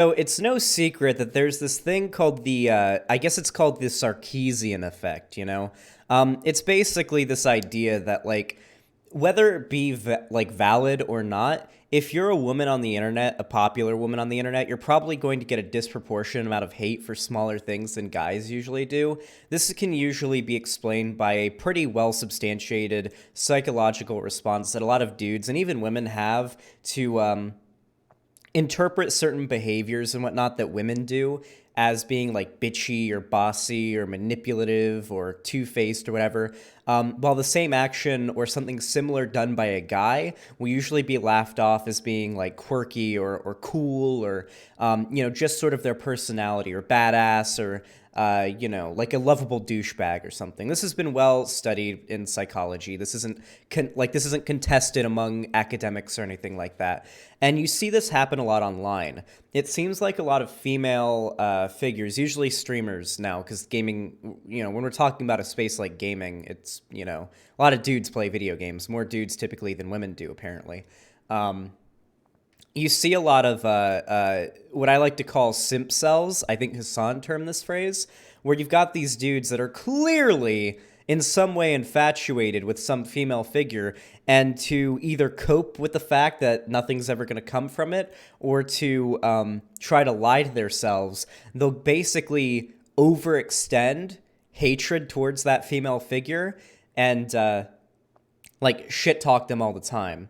So it's no secret that there's this thing called I guess it's called the Sarkeesian effect, you know? It's basically this idea that, like, whether it be like valid or not, if you're a woman on the internet, a popular woman on the internet, you're probably going to get a disproportionate amount of hate for smaller things than guys usually do. This can usually be explained by a pretty well substantiated psychological response that a lot of dudes and even women have to interpret certain behaviors and whatnot that women do as being like bitchy or bossy or manipulative or two-faced or whatever, while the same action or something similar done by a guy will usually be laughed off as being like quirky or cool or, just sort of their personality or badass or, like a lovable douchebag or something. This has been well studied in psychology. This isn't this isn't contested among academics or anything like that. And you see this happen a lot online. It seems like a lot of female figures, usually streamers now, because gaming, when we're talking about a space like gaming, it's, a lot of dudes play video games, more dudes typically than women do, apparently. You see a lot of what I like to call simp cells. I think Hassan termed this phrase, where you've got these dudes that are clearly in some way infatuated with some female figure, and to either cope with the fact that nothing's ever going to come from it, or to try to lie to themselves, they'll basically overextend hatred towards that female figure and shit talk them all the time.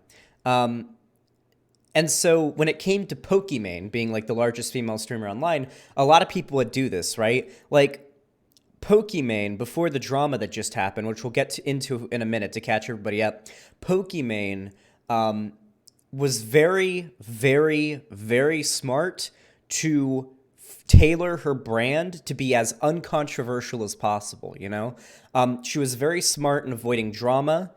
And so when it came to Pokimane being like the largest female streamer online, a lot of people would do this, right? Like Pokimane, before the drama that just happened, which we'll get into in a minute to catch everybody up, Pokimane was very, very, very smart to tailor her brand to be as uncontroversial as possible, She was very smart in avoiding drama.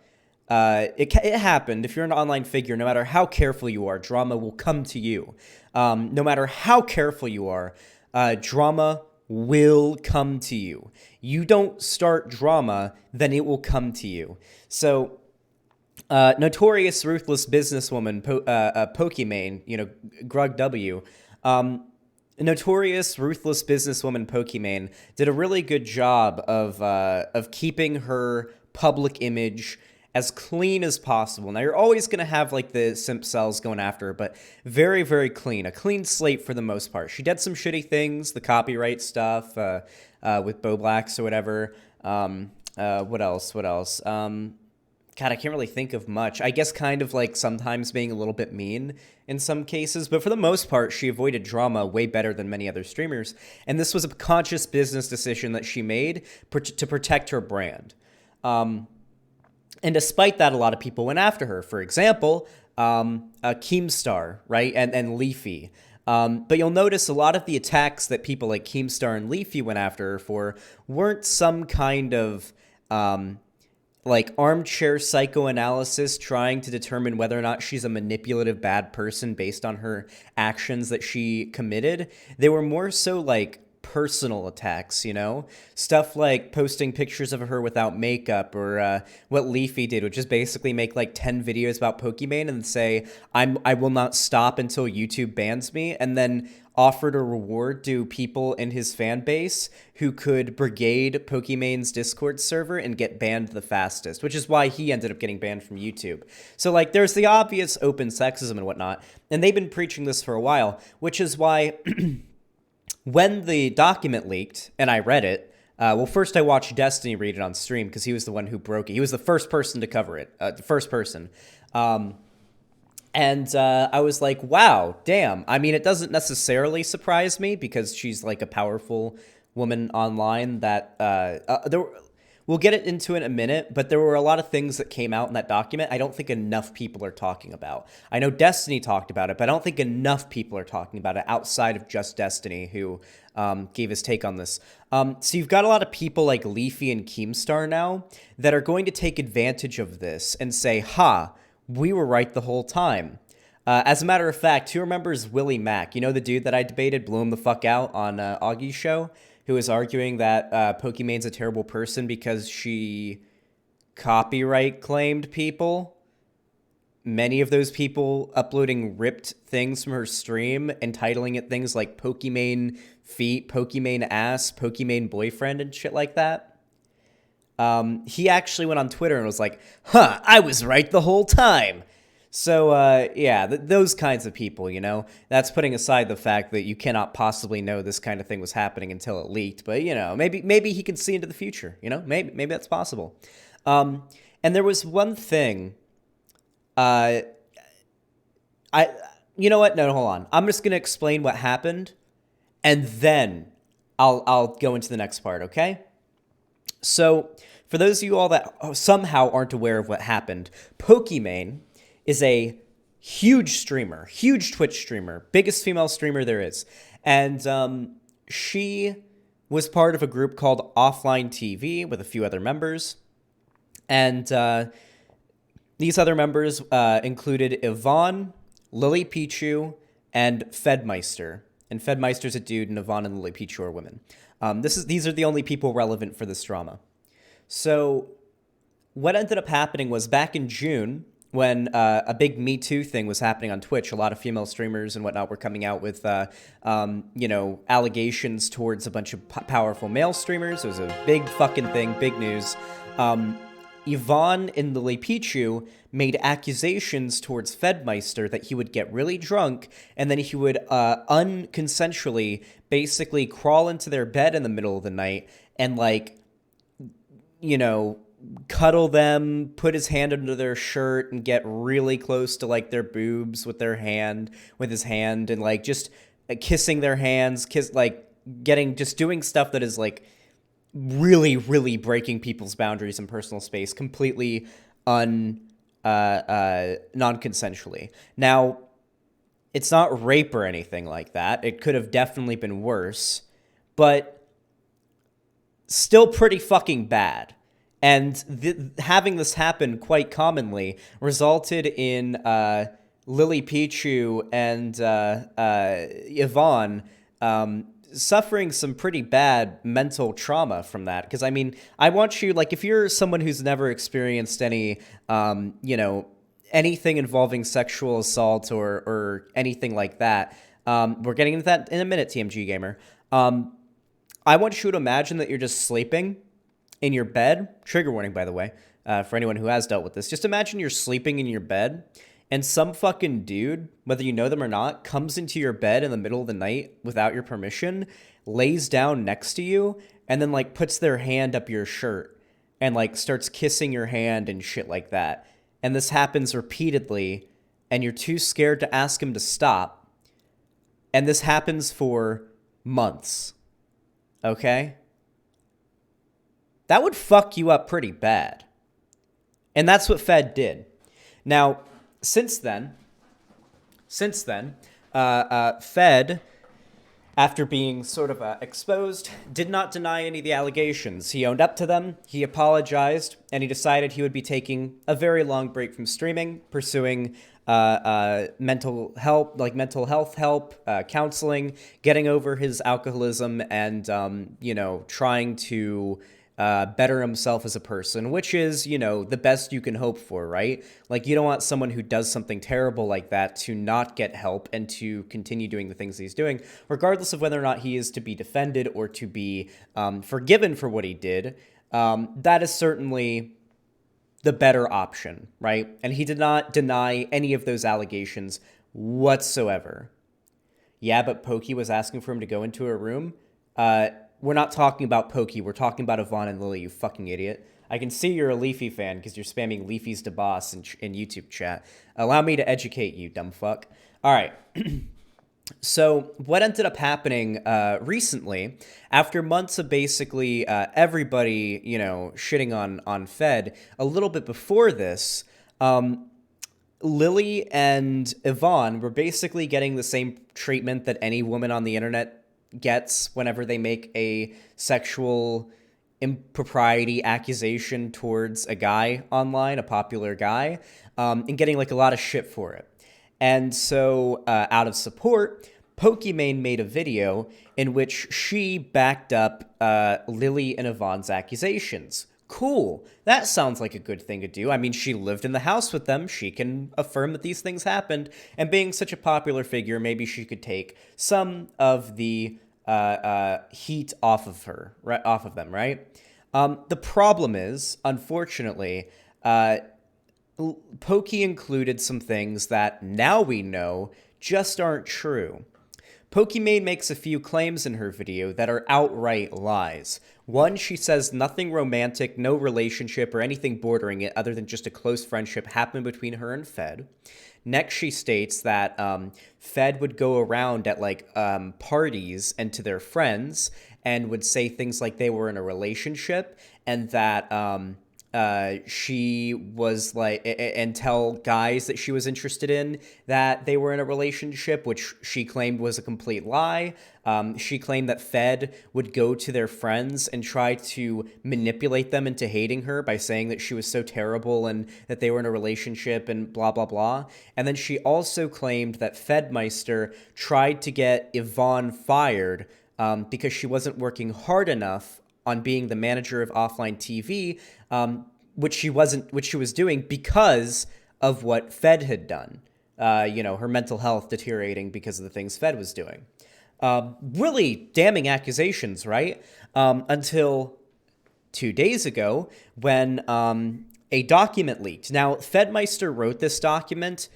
It happened. If you're an online figure, no matter how careful you are, drama will come to you. No matter how careful you are, drama will come to you. You don't start drama, then it will come to you. So, notorious ruthless businesswoman Pokimane, Grug W. Notorious ruthless businesswoman Pokimane did a really good job of keeping her public image as clean as possible. Now, you're always going to have, like, the simp cells going after her, but very, very clean. A clean slate for the most part. She did some shitty things, the copyright stuff with Bo Blacks or whatever. What else? God, I can't really think of much. I guess kind of, like, sometimes being a little bit mean in some cases, but for the most part, she avoided drama way better than many other streamers, and this was a conscious business decision that she made to protect her brand. And despite that, a lot of people went after her. For example, Keemstar, right, and Leafy. But you'll notice a lot of the attacks that people like Keemstar and Leafy went after her for weren't some kind of armchair psychoanalysis trying to determine whether or not she's a manipulative bad person based on her actions that she committed. They were more so like personal attacks, stuff like posting pictures of her without makeup, or what Leafy did, which is basically make like 10 videos about Pokimane and say, I will not stop until YouTube bans me, and then offered a reward to people in his fan base who could brigade Pokimane's Discord server and get banned the fastest, which is why he ended up getting banned from YouTube. So, like, there's the obvious open sexism and whatnot, and they've been preaching this for a while, which is why when the document leaked, and I read it, first I watched Destiny read it on stream because he was the one who broke it. He was the first person to cover it, the first person. And I was like, wow, damn. I mean, it doesn't necessarily surprise me because she's like a powerful woman online that we'll get it into in a minute, but there were a lot of things that came out in that document I don't think enough people are talking about. I know Destiny talked about it, but I don't think enough people are talking about it outside of just Destiny, who gave his take on this. So you've got a lot of people like Leafy and Keemstar now that are going to take advantage of this and say, ha, we were right the whole time. As a matter of fact, who remembers Willie Mack? You know, the dude that I debated, blew him the fuck out on Augie's show, who was arguing that Pokimane's a terrible person because she copyright claimed people? many of those people uploading ripped things from her stream, entitling it things like Pokimane feet, Pokimane ass, Pokimane boyfriend, and shit like that. He actually went on Twitter and was like, huh, I was right the whole time. So, yeah, those kinds of people, you know, that's putting aside the fact that you cannot possibly know this kind of thing was happening until it leaked. But, you know, maybe he can see into the future, you know, maybe that's possible. And there was one thing, you know what? No, hold on. I'm just going to explain what happened and then I'll go into the next part, okay? So, for those of you all that somehow aren't aware of what happened, Pokimane is a huge streamer, huge Twitch streamer, biggest female streamer there is. And she was part of a group called Offline TV with a few other members. And these other members included Yvonne, Lily Pichu, and Fedmyster. And Fedmeister's a dude, and Yvonne and Lily Pichu are women. These are the only people relevant for this drama. So what ended up happening was back in June, when a big Me Too thing was happening on Twitch, a lot of female streamers and whatnot were coming out with, you know, allegations towards a bunch of powerful male streamers. It was a big fucking thing, big news. Yvonne and Lily Pichu made accusations towards Fedmeister that he would get really drunk and then he would unconsensually basically crawl into their bed in the middle of the night and, like, you know, cuddle them, put his hand under their shirt and get really close to, like, their boobs with his hand and, like, just kissing their hands, doing stuff that is, like, really, really breaking people's boundaries and personal space completely non-consensually. Now, it's not rape or anything like that. It could have definitely been worse, but still pretty fucking bad. And having this happen quite commonly resulted in Lily Pichu and Yvonne suffering some pretty bad mental trauma from that. Because, I mean, I want you, like, if you're someone who's never experienced any, you know, anything involving sexual assault or anything like that, we're getting into that in a minute, TMG Gamer. I want you to imagine that you're just sleeping in your bed. Trigger warning, by the way, for anyone who has dealt with this. Just imagine you're sleeping in your bed and some fucking dude, whether you know them or not, comes into your bed in the middle of the night without your permission, lays down next to you, and then, like, puts their hand up your shirt and, like, starts kissing your hand and shit like that. And this happens repeatedly, and you're too scared to ask him to stop. And this happens for months. Okay? That would fuck you up pretty bad. And that's what Fed did. Now, since then, Fed, after being sort of exposed, did not deny any of the allegations. He owned up to them, he apologized, and he decided he would be taking a very long break from streaming, pursuing mental health help, counseling, getting over his alcoholism, and, you know, trying to better himself as a person, which is, you know, the best you can hope for, right? Like, you don't want someone who does something terrible like that to not get help and to continue doing the things he's doing, regardless of whether or not he is to be defended or to be forgiven for what he did. That is certainly the better option, right? And he did not deny any of those allegations whatsoever. Yeah, but Pokey was asking for him to go into a room. We're not talking about Pokey. We're talking about Yvonne and Lily, you fucking idiot. I can see you're a Leafy fan because you're spamming Leafy's to boss in YouTube chat. Allow me to educate you, dumb fuck. All right. So what ended up happening recently, after months of basically everybody, you know, shitting on Fed, a little bit before this, Lily and Yvonne were basically getting the same treatment that any woman on the internet gets whenever they make a sexual impropriety accusation towards a guy online, a popular guy, and getting, like, a lot of shit for it. And so, out of support, Pokimane made a video in which she backed up Lily and Yvonne's accusations. Cool. That sounds like a good thing to do. I mean, she lived in the house with them. She can affirm that these things happened. And being such a popular figure, maybe she could take some of the heat off of her, right, off of them, right? The problem is, unfortunately, Pokey included some things that now we know just aren't true. Pokimane makes a few claims in her video that are outright lies. One, she says nothing romantic, no relationship, or anything bordering it other than just a close friendship happened between her and Fed. Next, she states that Fed would go around at parties and to their friends and would say things like they were in a relationship, and that she was and tell guys that she was interested in that they were in a relationship, which she claimed was a complete lie. She claimed that Fed would go to their friends and try to manipulate them into hating her by saying that she was so terrible and that they were in a relationship and blah, blah, blah. And then she also claimed that Fedmeister tried to get Yvonne fired because she wasn't working hard enough on being the manager of offline TV, which she was doing because of what Fed had done. Her mental health deteriorating because of the things Fed was doing. Really damning accusations, right? Until 2 days ago when a document leaked. Now, Fedmeister wrote this document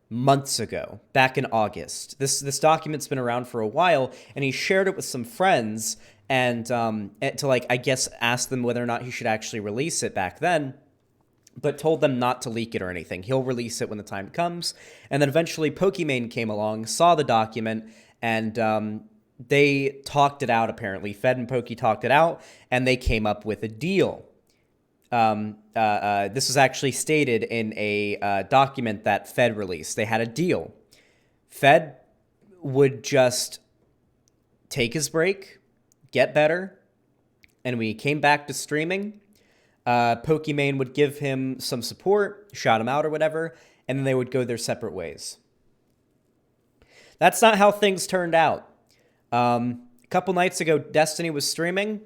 months ago, back in August. This document's been around for a while, and he shared it with some friends and to I guess ask them whether or not he should actually release it back then, but told them not to leak it or anything. He'll release it when the time comes. And then eventually Pokimane came along, saw the document, and they talked it out, apparently. Fed and Pokey talked it out, and they came up with a deal. This was actually stated in a document that Fed released. They had a deal. Fed would just take his break, get better, and when he came back to streaming, Pokimane would give him some support, shout him out or whatever, and then they would go their separate ways. That's not how things turned out. A couple nights ago, Destiny was streaming,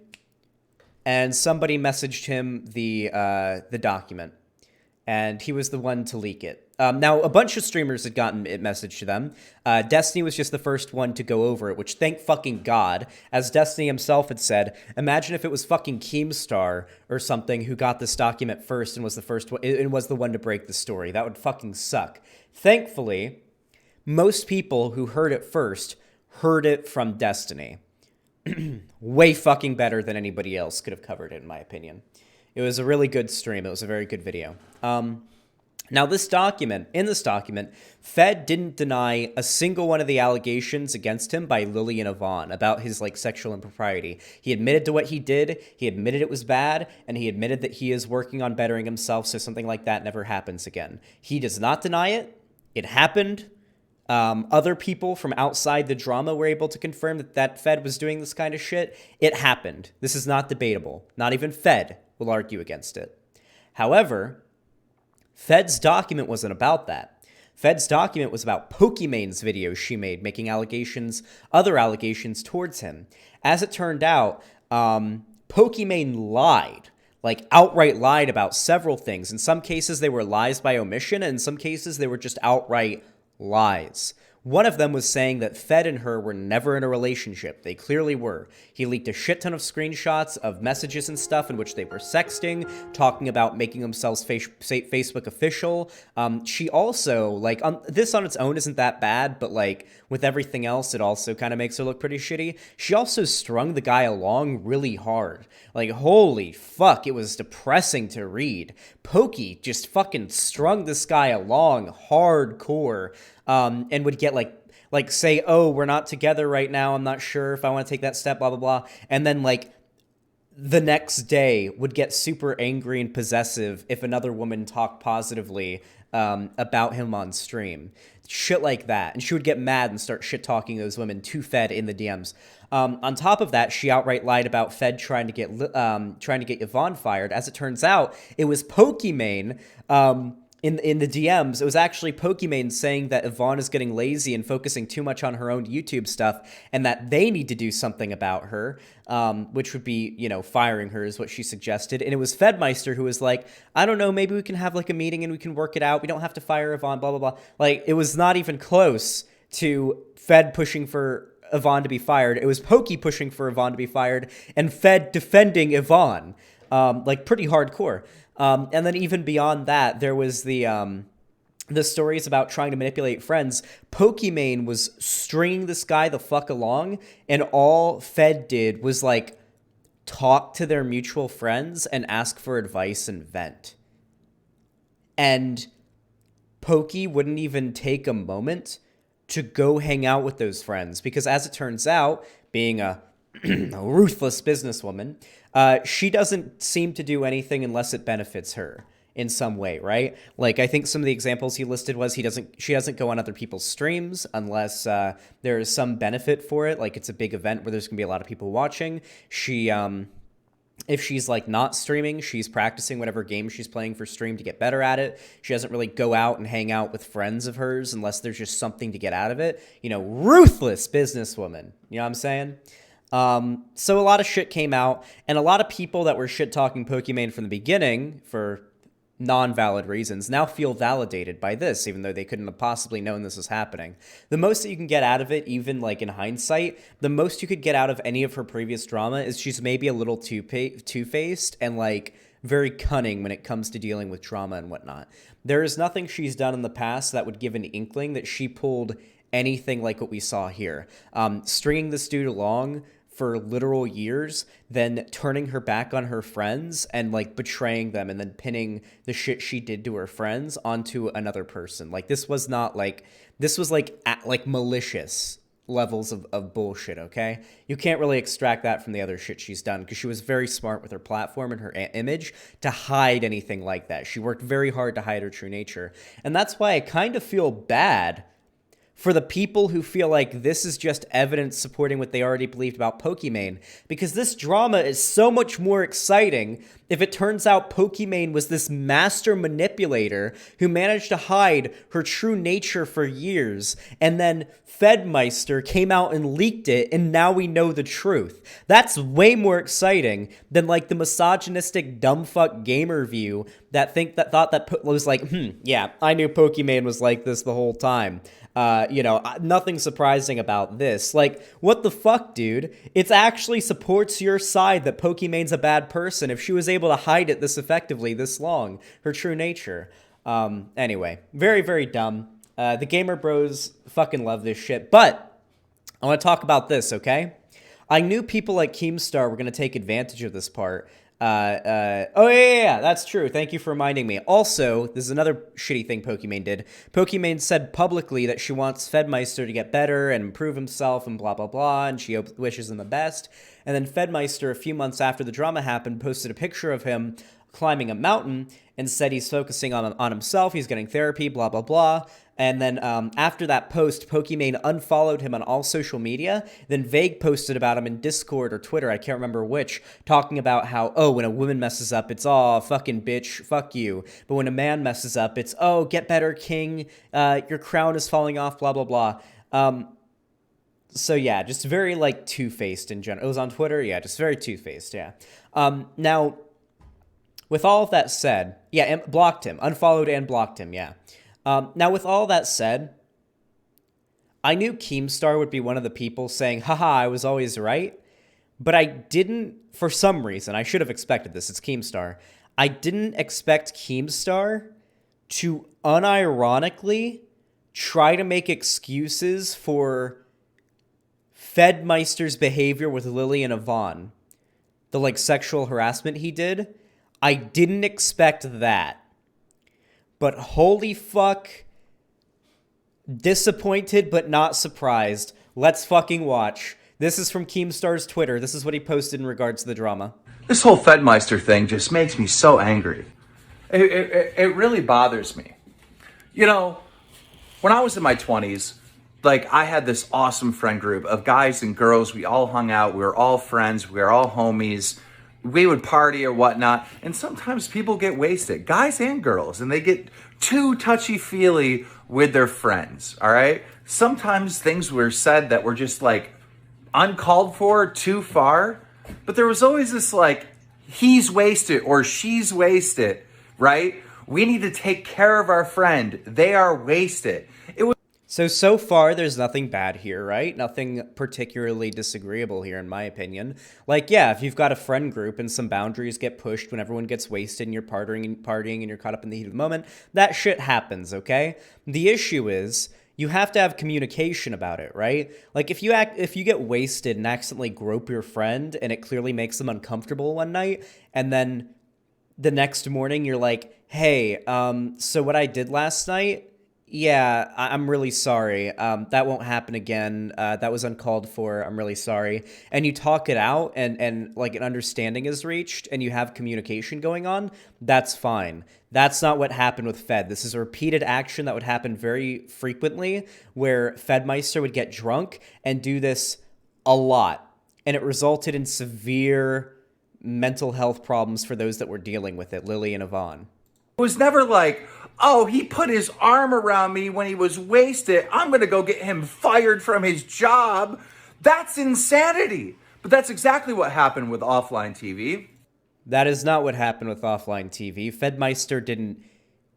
and somebody messaged him the document, and he was the one to leak it. Now, a bunch of streamers had gotten it messaged to them. Destiny was just the first one to go over it, which thank fucking God. As Destiny himself had said, imagine if it was fucking Keemstar or something who got this document first and was the first one, and was the one to break the story. That would fucking suck. Thankfully, most people who heard it first heard it from Destiny. Way fucking better than anybody else could have covered it, in my opinion. It was a really good stream. It was a very good video. Now, in this document, Fed didn't deny a single one of the allegations against him by Lily and Yvonne about his sexual impropriety. He admitted to what he did, he admitted it was bad, and he admitted that he is working on bettering himself so something like that never happens again. He does not deny it. It happened. Other people from outside the drama were able to confirm that Fed was doing this kind of shit. It happened. This is not debatable. Not even Fed will argue against it. However, Fed's document wasn't about that. Fed's document was about Pokimane's videos she made, making other allegations towards him. As it turned out, Pokimane lied, outright lied about several things. In some cases, they were lies by omission, and in some cases, they were just outright lies. One of them was saying that Fed and her were never in a relationship. They clearly were. He leaked a shit ton of screenshots of messages and stuff in which they were sexting, talking about making themselves Facebook official. She also, this on its own isn't that bad, but with everything else, it also kind of makes her look pretty shitty. She also strung the guy along really hard. Holy fuck, it was depressing to read. Pokey just fucking strung this guy along hardcore. And would get say, oh, we're not together right now, I'm not sure if I want to take that step, blah, blah, blah. And then, the next day would get super angry and possessive if another woman talked positively about him on stream. Shit like that. And she would get mad and start shit-talking those women to Fed in the DMs. On top of that, she outright lied about Fed trying to get Yvonne fired. As it turns out, it was Pokimane in the DMs, it was actually Pokimane saying that Yvonne is getting lazy and focusing too much on her own YouTube stuff, and that they need to do something about her, which would be, firing her is what she suggested. And it was Fedmeister who was like, I don't know, maybe we can have like a meeting and we can work it out. We don't have to fire Yvonne, blah, blah, blah. Like, it was not even close to Fed pushing for Yvonne to be fired. It was Pokey pushing for Yvonne to be fired and Fed defending Yvonne, like pretty hardcore. And then even beyond that, there was the stories about trying to manipulate friends. Pokimane was stringing this guy the fuck along, and all Fed did was like talk to their mutual friends and ask for advice and vent. And Pokey wouldn't even take a moment to go hang out with those friends, because as it turns out, being a ruthless businesswoman, she doesn't seem to do anything unless it benefits her in some way, right? Like, I think some of the examples he listed was she doesn't go on other people's streams unless there is some benefit for it, like it's a big event where there's gonna be a lot of people watching. She if she's like not streaming, she's practicing whatever game she's playing for stream to get better at it. She doesn't really go out and hang out with friends of hers unless there's just something to get out of it. Ruthless businesswoman. You know what I'm saying? So a lot of shit came out, and a lot of people that were shit talking Pokimane from the beginning for non-valid reasons now feel validated by this, even though they couldn't have possibly known this was happening. The most that you can get out of it, even like in hindsight, the most you could get out of any of her previous drama is she's maybe a little two-faced and like very cunning when it comes to dealing with drama and whatnot. There is nothing she's done in the past that would give an inkling that she pulled anything like what we saw here. Stringing this dude along for literal years, then turning her back on her friends and like betraying them, and then pinning the shit she did to her friends onto another person. Like, this was not like, this was like malicious levels of bullshit, okay? You can't really extract that from the other shit she's done, because she was very smart with her platform and her image to hide anything like that. She worked very hard to hide her true nature. And that's why I kind of feel bad for the people who feel like this is just evidence supporting what they already believed about Pokimane, because this drama is so much more exciting if it turns out Pokimane was this master manipulator who managed to hide her true nature for years, and then Fedmyster came out and leaked it, and now we know the truth. That's way more exciting than like the misogynistic dumbfuck gamer view that thought that was like, yeah, I knew Pokimane was like this the whole time. Nothing surprising about this. Like, what the fuck, dude? It actually supports your side that Pokimane's a bad person if she was able to hide it this effectively this long, her true nature. Anyway, very, very dumb. The gamer bros fucking love this shit, but I want to talk about this, okay? I knew people like Keemstar were going to take advantage of this part. Oh yeah, that's true. Thank you for reminding me. Also, this is another shitty thing Pokimane did. Pokimane said publicly that she wants Fedmeister to get better and improve himself and blah, blah, blah, and she wishes him the best. And then Fedmeister, a few months after the drama happened, posted a picture of him climbing a mountain and said he's focusing on himself, he's getting therapy, blah, blah, blah. And then after that post, Pokimane unfollowed him on all social media. Then Vague posted about him in Discord or Twitter, I can't remember which, talking about how, oh, when a woman messes up, it's, oh, fucking bitch, fuck you. But when a man messes up, it's, oh, get better, king, your crown is falling off, blah, blah, blah. So yeah, just very, like, two-faced in general. It was on Twitter? Yeah, just very two-faced, yeah. Now, with all of that said, yeah, and blocked him, unfollowed and blocked him, yeah. Now, with all that said, I knew Keemstar would be one of the people saying, haha, I was always right, but I didn't, for some reason, I should have expected this, it's Keemstar, I didn't expect Keemstar to unironically try to make excuses for Fedmeister's behavior with Lily and Yvonne, the, like, sexual harassment he did. I didn't expect that. But holy fuck, disappointed but not surprised. Let's fucking watch. This is from Keemstar's Twitter. This is what he posted in regards to the drama. This whole Fedmeister thing just makes me so angry. It really bothers me. You know, when I was in my 20s, like, I had this awesome friend group of guys and girls. We all hung out. We were all friends. We were all homies. we would party or whatnot, and sometimes people get wasted, guys and girls, and they get too touchy-feely with their friends, all right? Sometimes things were said that were just like uncalled for, too far, but there was always this like, he's wasted or she's wasted, right? We need to take care of our friend. They are wasted. So far, there's nothing bad here, right? Nothing particularly disagreeable here, in my opinion. Like, yeah, if you've got a friend group and some boundaries get pushed when everyone gets wasted and you're partying and you're caught up in the heat of the moment, that shit happens, okay? The issue is you have to have communication about it, right? Like, if you get wasted and accidentally grope your friend and it clearly makes them uncomfortable one night, and then the next morning you're like, hey, so what I did last night, yeah, I'm really sorry. That won't happen again. That was uncalled for. I'm really sorry. And you talk it out and like an understanding is reached and you have communication going on, that's fine. That's not what happened with Fed. This is a repeated action that would happen very frequently where Fedmeister would get drunk and do this a lot. And it resulted in severe mental health problems for those that were dealing with it, Lily and Yvonne. It was never like, oh, he put his arm around me when he was wasted. I'm going to go get him fired from his job. That's insanity. But that's exactly what happened with offline TV. That is not what happened with offline TV. Fedmeister didn't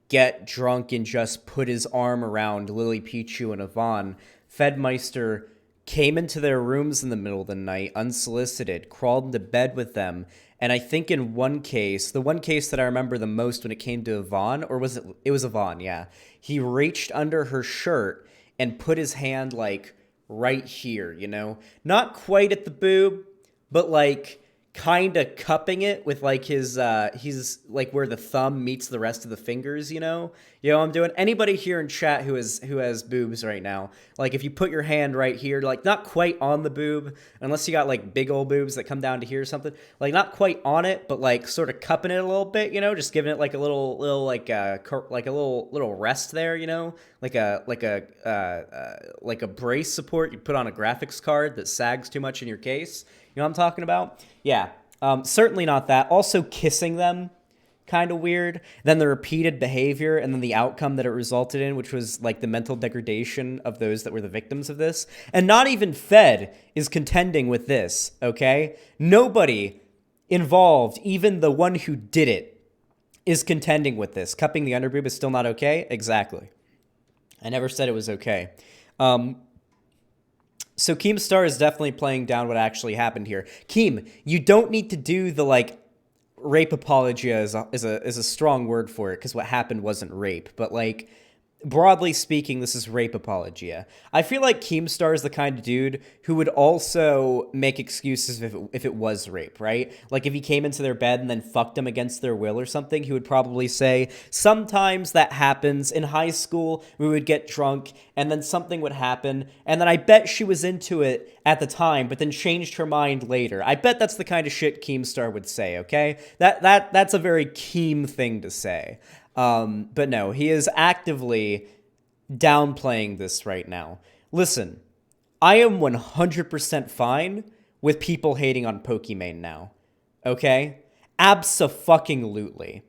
get drunk and just put his arm around Lily, Pichu, and Yvonne. Fedmeister came into their rooms in the middle of the night, unsolicited, crawled into bed with them. And I think in one case, the one case that I remember the most when it came to Yvonne, or was it? It was Yvonne, yeah. He reached under her shirt and put his hand like right here, you know? Not quite at the boob, but like kind of cupping it with like his, he's like where the thumb meets the rest of the fingers, you know? You know what I'm doing? Anybody here in chat who has boobs right now, like if you put your hand right here, like not quite on the boob, unless you got like big old boobs that come down to here or something, like not quite on it, but like sort of cupping it a little bit, you know, just giving it like a little like a little rest there, you know, like a brace support you put on a graphics card that sags too much in your case. You know what I'm talking about? Yeah. Certainly not that. Also kissing them, kind of weird. Then the repeated behavior and then the outcome that it resulted in, which was like the mental degradation of those that were the victims of this. And not even Fed is contending with this, okay? Nobody involved, even the one who did it, is contending with this. Cupping the underboob is still not okay? Exactly. I never said it was okay. So Keemstar is definitely playing down what actually happened here. Keem, you don't need to do the like rape apologia is a strong word for it because what happened wasn't rape, but like broadly speaking, this is rape apologia. I feel like Keemstar is the kind of dude who would also make excuses if it was rape, right? Like if he came into their bed and then fucked them against their will or something, he would probably say, sometimes that happens. In high school, we would get drunk and then something would happen. And then I bet she was into it at the time, but then changed her mind later. I bet that's the kind of shit Keemstar would say, okay? That's a very Keem thing to say. But no, he is actively downplaying this right now. Listen, I am 100% fine with people hating on Pokimane now. Okay? Abso-fucking-lutely.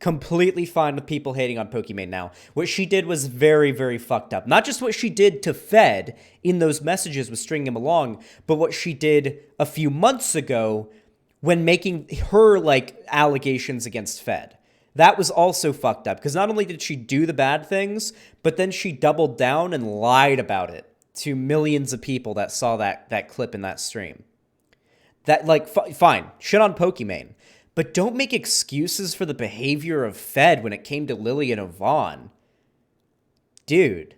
Completely fine with people hating on Pokimane now. What she did was very, very fucked up. Not just what she did to Fed in those messages with stringing him along, but what she did a few months ago when making her, like, allegations against Fed. That was also fucked up, because not only did she do the bad things, but then she doubled down and lied about it to millions of people that saw that clip in that stream. That, like, fine, shit on Pokimane, but don't make excuses for the behavior of Fed when it came to Lily and Yvonne. Dude.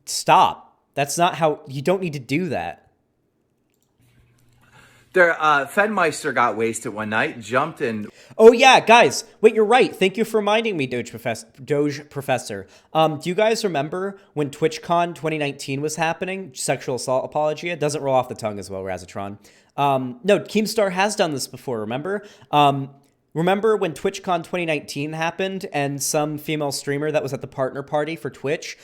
Stop. That's not how, you don't need to do that. Fedmeister got wasted one night, jumped in. Oh yeah, guys. Wait, you're right. Thank you for reminding me, Doge Professor. Do you guys remember when TwitchCon 2019 was happening? Sexual assault apology. It doesn't roll off the tongue as well, Razatron. No, Keemstar has done this before, remember? Remember when TwitchCon 2019 happened and some female streamer that was at the partner party for Twitch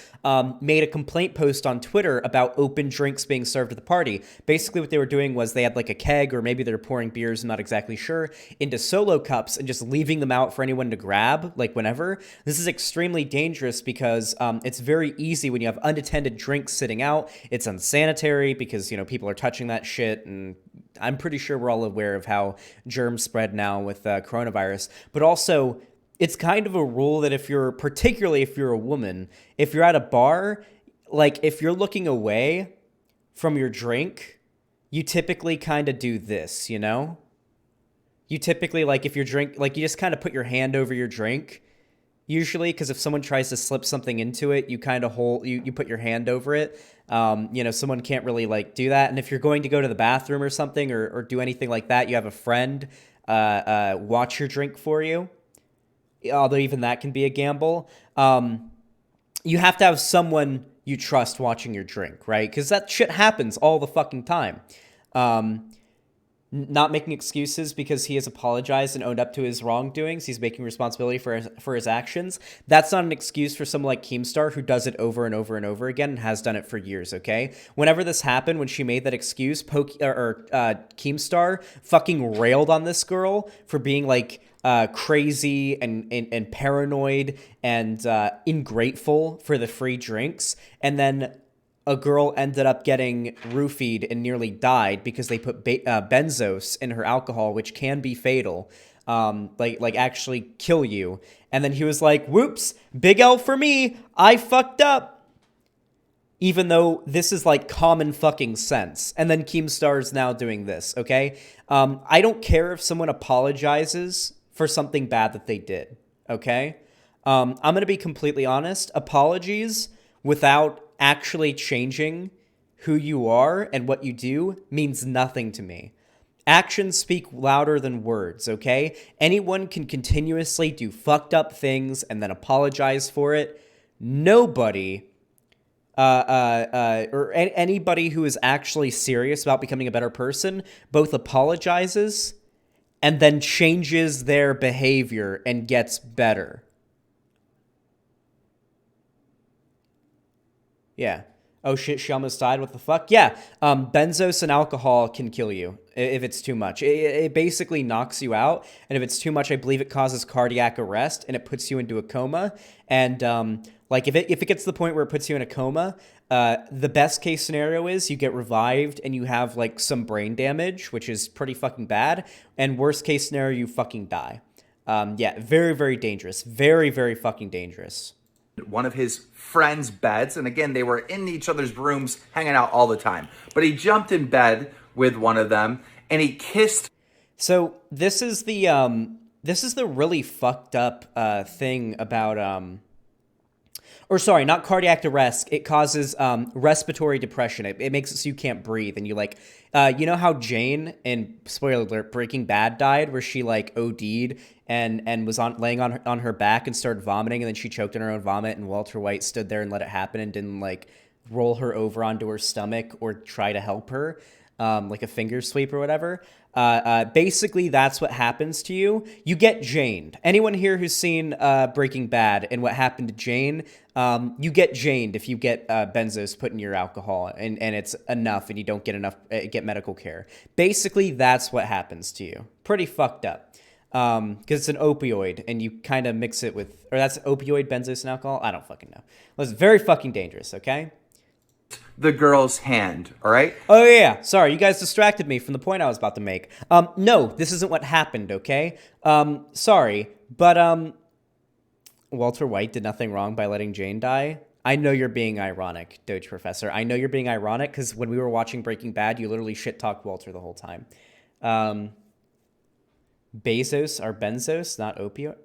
made a complaint post on Twitter about open drinks being served at the party? Basically what they were doing was they had like a keg, or maybe they're pouring beers, I'm not exactly sure, into solo cups and just leaving them out for anyone to grab, like whenever. This is extremely dangerous because it's very easy when you have unattended drinks sitting out. It's unsanitary because, you know, people are touching that shit, and I'm pretty sure we're all aware of how germs spread now with coronavirus. But also, it's kind of a rule that particularly if you're a woman, if you're at a bar, like if you're looking away from your drink, you typically kind of do this, you know? You typically, like if your drink, like you just kind of put your hand over your drink, usually, because if someone tries to slip something into it, you kind of you put your hand over it. You know, someone can't really like do that. And if you're going to go to the bathroom or something, or do anything like that, you have a friend watch your drink for you. Although even that can be a gamble. You have to have someone you trust watching your drink, right? Because that shit happens all the fucking time. Not making excuses because he has apologized and owned up to his wrongdoings. He's making responsibility for his actions. That's not an excuse for someone like Keemstar, who does it over and over and over again and has done it for years, okay? Whenever this happened, when she made that excuse, Keemstar fucking railed on this girl for being like crazy and paranoid and ungrateful for the free drinks. And then a girl ended up getting roofied and nearly died because they put benzos in her alcohol, which can be fatal, like actually kill you. And then he was like, whoops, big L for me, I fucked up. Even though this is like common fucking sense. And then Keemstar is now doing this, okay? I don't care if someone apologizes for something bad that they did, okay? I'm going to be completely honest. Apologies without actually changing who you are and what you do means nothing to me. Actions speak louder than words, okay? Anyone can continuously do fucked up things and then apologize for it. Nobody, or anybody who is actually serious about becoming a better person, both apologizes and then changes their behavior and gets better. Yeah. Oh shit, she almost died. What the fuck? Yeah. Benzos and alcohol can kill you if it's too much. It basically knocks you out. And if it's too much, I believe it causes cardiac arrest and it puts you into a coma. And like if it gets to the point where it puts you in a coma, the best case scenario is you get revived and you have like some brain damage, which is pretty fucking bad. And worst case scenario, you fucking die. Yeah, very, very dangerous. Very, very fucking dangerous. One of his friends' beds, and again, they were in each other's rooms hanging out all the time, but he jumped in bed with one of them and he kissed. So this is the really fucked up thing about or sorry, not cardiac arrest. It causes respiratory depression. It makes it so you can't breathe. And you like, you know how Jane in, spoiler alert, Breaking Bad died, where she like OD'd and was laying on her back and started vomiting, and then she choked on her own vomit, and Walter White stood there and let it happen and didn't like roll her over onto her stomach or try to help her, like a finger sweep or whatever. Basically, that's what happens to you. You get janed. Anyone here who's seen Breaking Bad and what happened to Jane, you get janed if you get benzos put in your alcohol and it's enough and you don't get medical care. Basically, that's what happens to you. Pretty fucked up. Because it's an opioid and you kind of mix it with, or that's opioid, benzos, and alcohol. I don't fucking know. Well, it's very fucking dangerous, okay? The girl's hand, all right? Oh, yeah. Sorry, you guys distracted me from the point I was about to make. No, this isn't what happened, okay? Sorry, but, Walter White did nothing wrong by letting Jane die. I know you're being ironic, Doge Professor. I know you're being ironic because when we were watching Breaking Bad, you literally shit-talked Walter the whole time. Bezos are benzos, not opioid?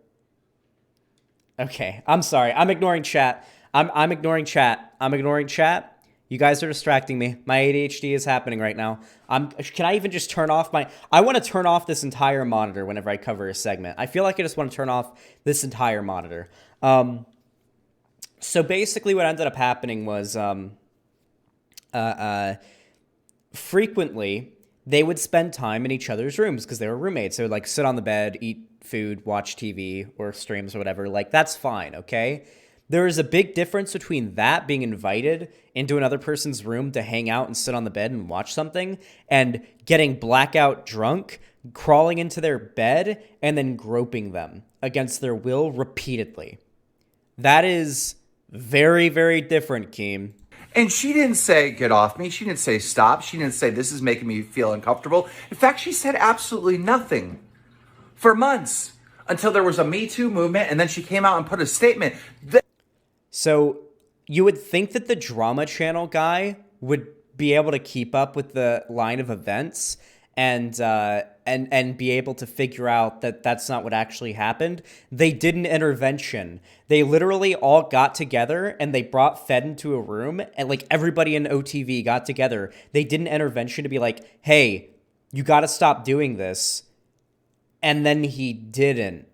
Okay, I'm sorry. I'm ignoring chat. I'm ignoring chat. I'm ignoring chat. You guys are distracting me. My ADHD is happening right now. Can I even just turn off I want to turn off this entire monitor whenever I cover a segment. I feel like I just want to turn off this entire monitor. So basically what ended up happening was frequently they would spend time in each other's rooms because they were roommates. They would like sit on the bed, eat food, watch TV or streams or whatever. Like, that's fine, okay? There is a big difference between that, being invited into another person's room to hang out and sit on the bed and watch something, and getting blackout drunk, crawling into their bed, and then groping them against their will repeatedly. That is very, very different, Keem. And she didn't say, get off me. She didn't say stop. She didn't say, this is making me feel uncomfortable. In fact, she said absolutely nothing for months until there was a Me Too movement. And then she came out and put a statement. So you would think that the drama channel guy would be able to keep up with the line of events and be able to figure out that that's not what actually happened. They did an intervention. They literally all got together and they brought Fed into a room, and like everybody in OTV got together. They did an intervention to be like, hey, you got to stop doing this. And then he didn't.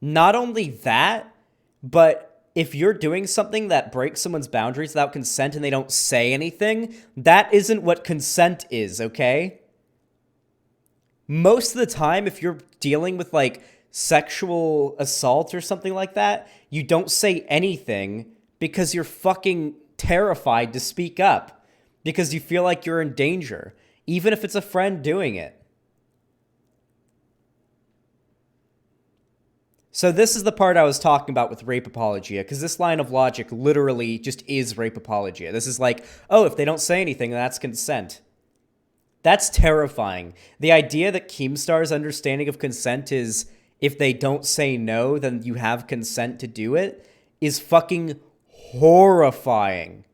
Not only that, but if you're doing something that breaks someone's boundaries without consent and they don't say anything, that isn't what consent is, okay? Most of the time, if you're dealing with like sexual assault or something like that, you don't say anything because you're fucking terrified to speak up because you feel like you're in danger, even if it's a friend doing it. So this is the part I was talking about with rape apologia, because this line of logic literally just is rape apologia. This is like, oh, if they don't say anything, that's consent. That's terrifying. The idea that Keemstar's understanding of consent is if they don't say no, then you have consent to do it, is fucking horrifying.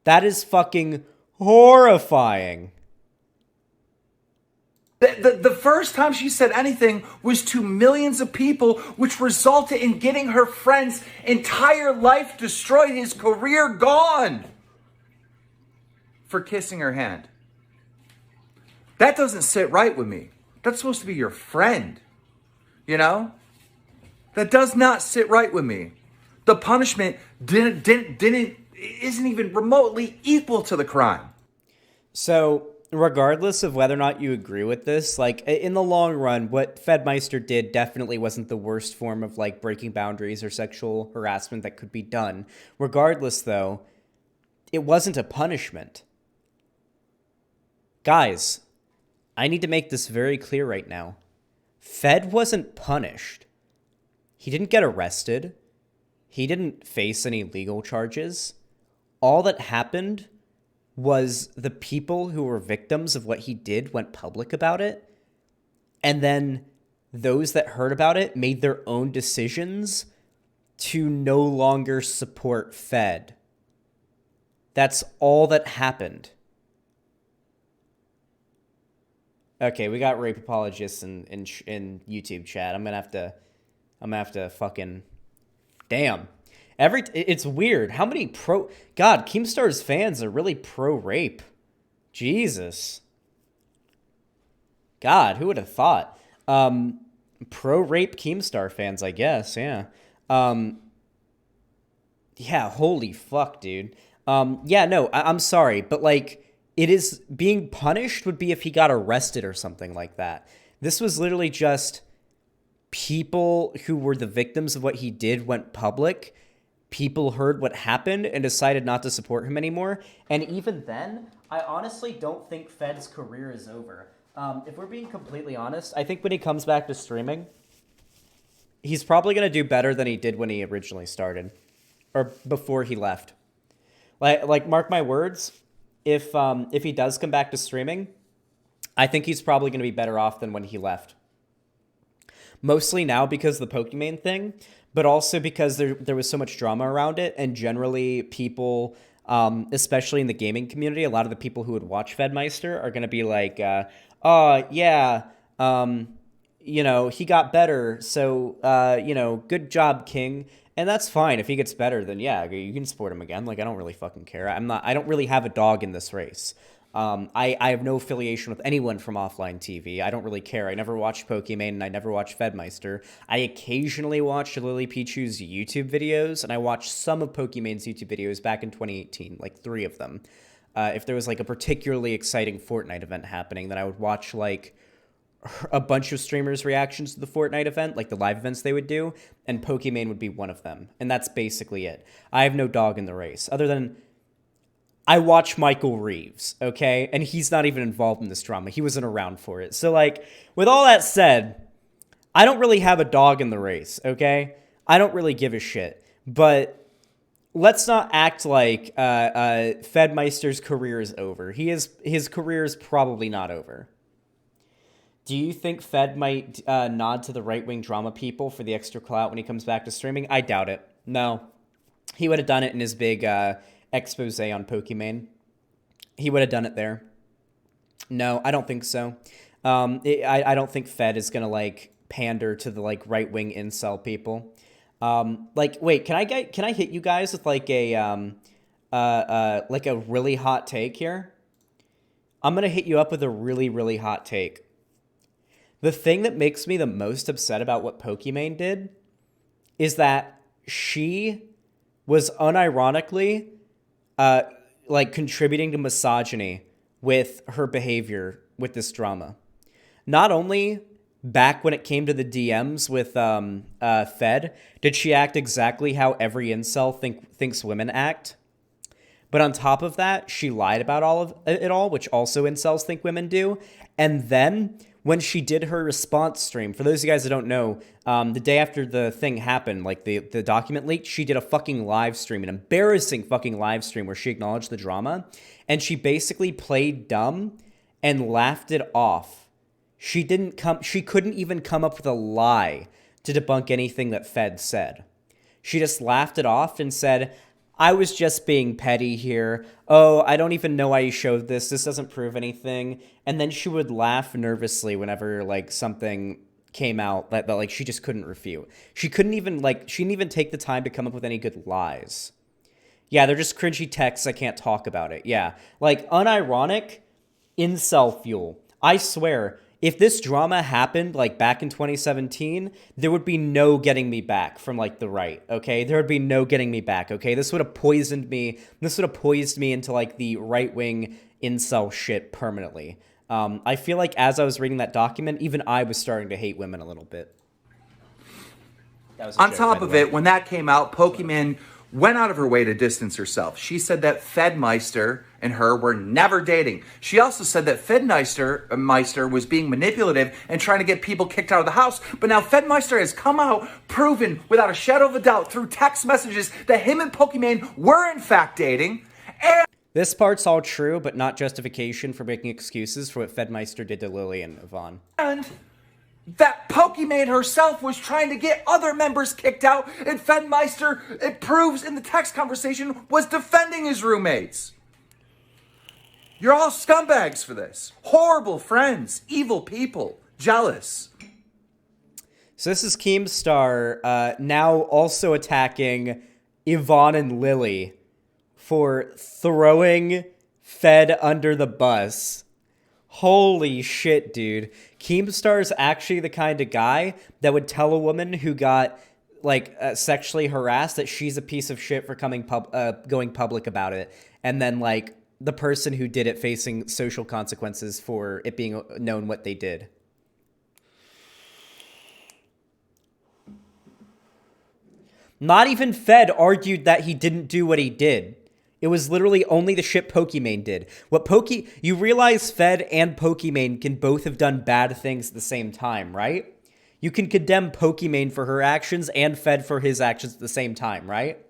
That is fucking horrifying. The first time she said anything was to millions of people, which resulted in getting her friend's entire life destroyed, his career gone, for kissing her hand. That doesn't sit right with me. That's supposed to be your friend, you know? That does not sit right with me. The punishment isn't even remotely equal to the crime. So, regardless of whether or not you agree with this, like, in the long run, what Fedmeister did definitely wasn't the worst form of, like, breaking boundaries or sexual harassment that could be done. Regardless, though, it wasn't a punishment. Guys, I need to make this very clear right now. Fed wasn't punished. He didn't get arrested. He didn't face any legal charges. All that happened was the people who were victims of what he did went public about it. And then those that heard about it made their own decisions to no longer support Fed. That's all that happened. Okay, we got rape apologists in YouTube chat. I'm gonna have to fucking, damn. It's weird. How many God, Keemstar's fans are really pro-rape. Jesus. God, who would have thought? Pro-rape Keemstar fans, I guess, yeah. Yeah, holy fuck, dude. Yeah, no, I'm sorry, but like, it is, being punished would be if he got arrested or something like that. This was literally just people who were the victims of what he did went public. People heard what happened and decided not to support him anymore. And even then, I honestly don't think Fed's career is over. If we're being completely honest, I think when he comes back to streaming, he's probably going to do better than he did when he originally started. Or before he left. Like mark my words, if he does come back to streaming, I think he's probably going to be better off than when he left. Mostly now because of the Pokimane thing, but also because there was so much drama around it, and generally people, especially in the gaming community, a lot of the people who would watch Fedmeister are going to be like, oh, yeah, you know, he got better, so, you know, good job, King. And that's fine. If he gets better, then yeah, you can support him again. Like, I don't really fucking care. I don't really have a dog in this race. I have no affiliation with anyone from offline TV. I don't really care. I never watched Pokimane and I never watched Fedmeister. I occasionally watched Lily Pichu's YouTube videos, and I watched some of Pokimane's YouTube videos back in 2018, like 3 of them. if there was like a particularly exciting Fortnite event happening, then I would watch like a bunch of streamers' reactions to the Fortnite event, like the live events they would do, and Pokimane would be one of them. And that's basically it. I have no dog in the race, other than I watch Michael Reeves, okay? And he's not even involved in this drama. He wasn't around for it. So, like, with all that said, I don't really have a dog in the race, okay? I don't really give a shit. But let's not act like Fedmeister's career is over. His career is probably not over. Do you think Fed might nod to the right-wing drama people for the extra clout when he comes back to streaming? I doubt it. No. He would have done it in his big expose on Pokimane. He would have done it there. No, I don't think so. I don't think Fed is going to, like, pander to the, like, right-wing incel people. Like, wait, can I hit you guys with, like, a really hot take here? I'm going to hit you up with a really, really hot take. The thing that makes me the most upset about what Pokimane did is that she was unironically like contributing to misogyny with her behavior with this drama. Not only back when it came to the DMs with Fed, did she act exactly how every incel thinks women act, but on top of that, she lied about all of it all, which also incels think women do. And then when she did her response stream, for those of you guys that don't know, the day after the thing happened, like the document leaked, she did a fucking live stream, an embarrassing fucking live stream where she acknowledged the drama, and she basically played dumb and laughed it off. She couldn't even come up with a lie to debunk anything that Fed said. She just laughed it off and said, I was just being petty here. Oh, I don't even know why you showed this. This doesn't prove anything. And then she would laugh nervously whenever like something came out that like she just couldn't refute. She didn't even take the time to come up with any good lies. Yeah, they're just cringy texts. I can't talk about it. Yeah, like unironic incel fuel. I swear, if this drama happened like back in 2017, there would be no getting me back from like the right, okay? There would be no getting me back, okay? This would have poisoned me. This would have poised me into like the right-wing incel shit permanently. I feel like as I was reading that document, even I was starting to hate women a little bit. On top of it, when that came out, Pokimane went out of her way to distance herself. She said that Fedmeister and her were never dating. She also said that Fedmeister was being manipulative and trying to get people kicked out of the house. But now Fedmeister has come out, proven without a shadow of a doubt through text messages that him and Pokimane were in fact dating. And this part's all true, but not justification for making excuses for what Fedmeister did to Lily and Yvonne. And that Pokimane herself was trying to get other members kicked out, and Fedmeister, it proves in the text conversation, was defending his roommates. You're all scumbags for this. Horrible friends, evil people, jealous. So this is Keemstar now also attacking Yvonne and Lily for throwing Fed under the bus. Holy shit, dude. Keemstar is actually the kind of guy that would tell a woman who got like sexually harassed that she's a piece of shit for going public about it, and then like the person who did it facing social consequences for it being known what they did. Not even Fed argued that he didn't do what he did. It was literally only the shit Pokimane did. You realize Fed and Pokimane can both have done bad things at the same time, right? You can condemn Pokimane for her actions and Fed for his actions at the same time, right?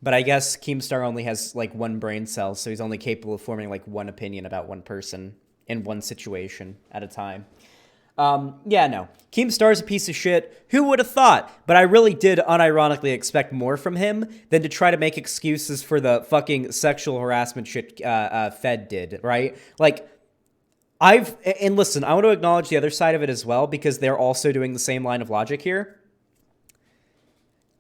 But I guess Keemstar only has like one brain cell, so he's only capable of forming like one opinion about one person in one situation at a time. Yeah, no. Keemstar's a piece of shit. Who would have thought? But I really did unironically expect more from him than to try to make excuses for the fucking sexual harassment shit Fed did, right? Like, and listen, I want to acknowledge the other side of it as well, because they're also doing the same line of logic here.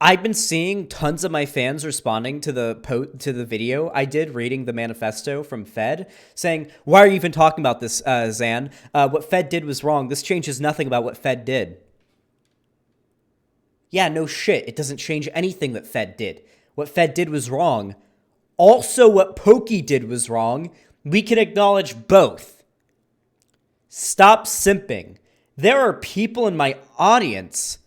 I've been seeing tons of my fans responding to the video I did reading the manifesto from Fed, saying, why are you even talking about this, Zan? What Fed did was wrong. This changes nothing about what Fed did. Yeah, no shit. It doesn't change anything that Fed did. What Fed did was wrong. also what Pokey did was wrong, we can acknowledge both. Stop simping. There are people in my audience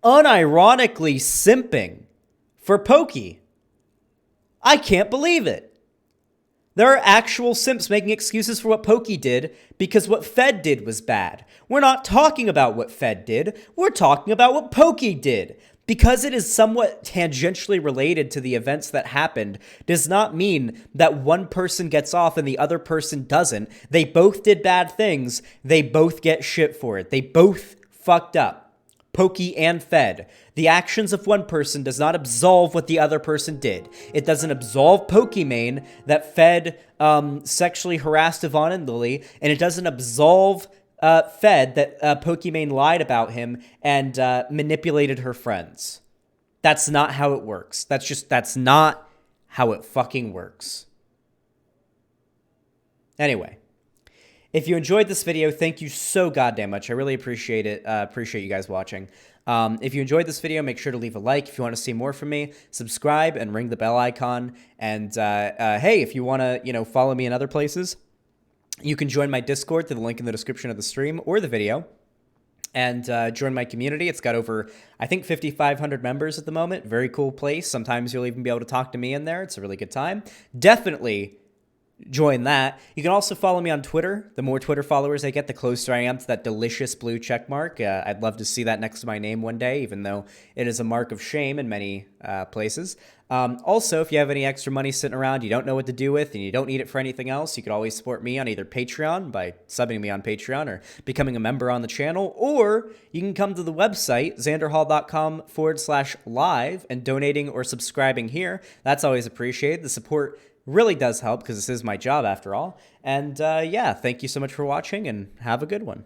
unironically simping for Pokey. I can't believe it. There are actual simps making excuses for what Pokey did because what Fed did was bad. We're not talking about what Fed did. We're talking about what Pokey did. Because it is somewhat tangentially related to the events that happened does not mean that one person gets off and the other person doesn't. They both did bad things. They both get shit for it. They both fucked up. Pokey and Fed. The actions of one person does not absolve what the other person did. It doesn't absolve Pokimane that Fed sexually harassed Yvonne and Lily, and it doesn't absolve Fed that Pokimane lied about him and manipulated her friends. That's not how it works. That's not how it fucking works. Anyway. If you enjoyed this video, thank you so goddamn much. I really appreciate it. Appreciate you guys watching. If you enjoyed this video, make sure to leave a like. If you want to see more from me, subscribe and ring the bell icon. And hey, if you want to, follow me in other places, you can join my Discord through the link in the description of the stream or the video. And join my community. It's got over, I think, 5,500 members at the moment. Very cool place. Sometimes you'll even be able to talk to me in there. It's a really good time. Definitely join that. You can also follow me on Twitter. The more Twitter followers I get, the closer I am to that delicious blue check mark. I'd love to see that next to my name one day, even though it is a mark of shame in many places. Also, if you have any extra money sitting around you don't know what to do with and you don't need it for anything else, you could always support me on either Patreon by subbing me on Patreon or becoming a member on the channel, or you can come to the website, xanderhall.com/live, and donating or subscribing here. That's always appreciated. The support really does help because this is my job after all. And yeah, thank you so much for watching and have a good one.